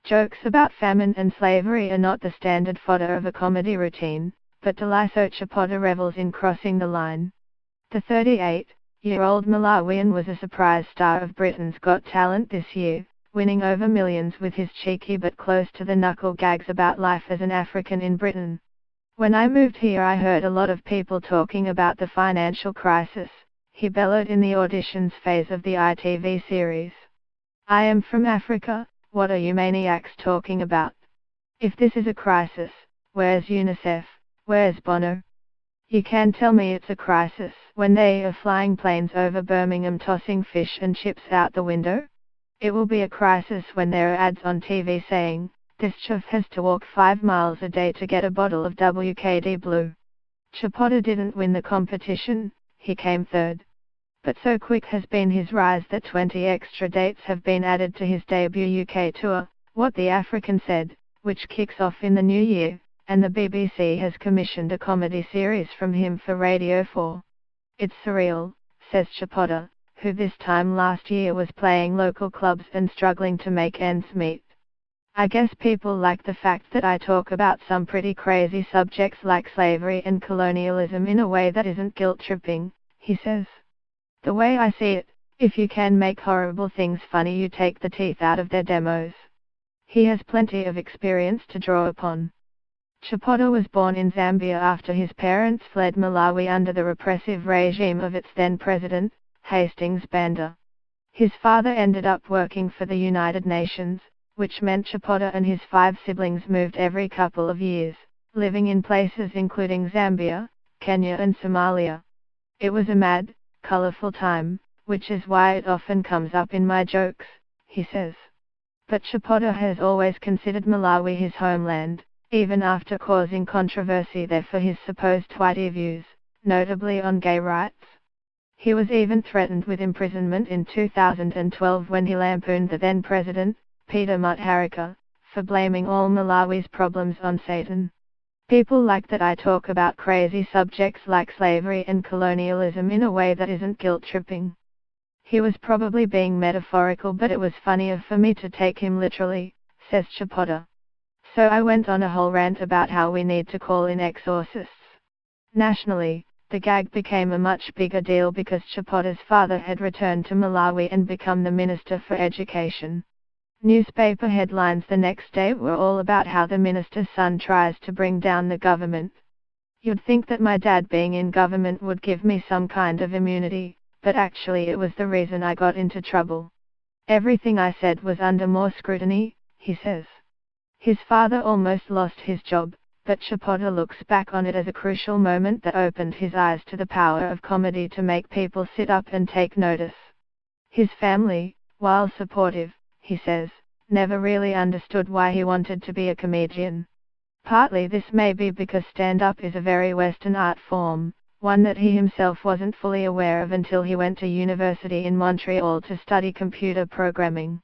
Jokes about famine and slavery are not the standard fodder of a comedy routine, but Daliso Chaponda revels in crossing the line. The 38-year-old Malawian was a surprise star of Britain's Got Talent this year, winning over millions with his cheeky but close-to-the-knuckle gags about life as an African in Britain. "When I moved here I heard a lot of people talking about the financial crisis," he bellowed in the auditions phase of the ITV series. "I am from Africa, what are you maniacs talking about? If this is a crisis, where's UNICEF, where's Bono? You can tell me it's a crisis when they are flying planes over Birmingham tossing fish and chips out the window? It will be a crisis when there are ads on TV saying, 'This chef has to walk 5 miles a day to get a bottle of WKD Blue.'" Chaponda didn't win the competition, he came third. But so quick has been his rise that 20 extra dates have been added to his debut UK tour, What the African Said, which kicks off in the new year, and the BBC has commissioned a comedy series from him for Radio 4. "It's surreal," says Chaponda, who this time last year was playing local clubs and struggling to make ends meet. "I guess people like the fact that I talk about some pretty crazy subjects like slavery and colonialism in a way that isn't guilt-tripping," he says. "The way I see it, if you can make horrible things funny you take the teeth out of their demos." He has plenty of experience to draw upon. Chaponda was born in Zambia after his parents fled Malawi under the repressive regime of its then president, Hastings Banda. His father ended up working for the United Nations, which meant Chaponda and his 5 siblings moved every couple of years, living in places including Zambia, Kenya and Somalia. "It was a mad, colorful time, which is why it often comes up in my jokes," he says. But Chaponda has always considered Malawi his homeland, even after causing controversy there for his supposed whitey views, notably on gay rights. He was even threatened with imprisonment in 2012 when he lampooned the then president, Peter Mutharika, for blaming all Malawi's problems on Satan. "People like that I talk about crazy subjects like slavery and colonialism in a way that isn't guilt-tripping." He was probably being metaphorical, but it was funnier for me to take him literally, says Chaponda. "So I went on a whole rant about how we need to call in exorcists." Nationally, the gag became a much bigger deal because Chaponda's father had returned to Malawi and become the Minister for Education. Newspaper headlines the next day were all about how the minister's son tries to bring down the government. "You'd think that my dad being in government would give me some kind of immunity, but actually it was the reason I got into trouble. Everything I said was under more scrutiny," he says. His father almost lost his job, but Chaponda looks back on it as a crucial moment that opened his eyes to the power of comedy to make people sit up and take notice. His family, while supportive, he says, never really understood why he wanted to be a comedian. Partly this may be because stand-up is a very Western art form, one that he himself wasn't fully aware of until he went to university in Montreal to study computer programming.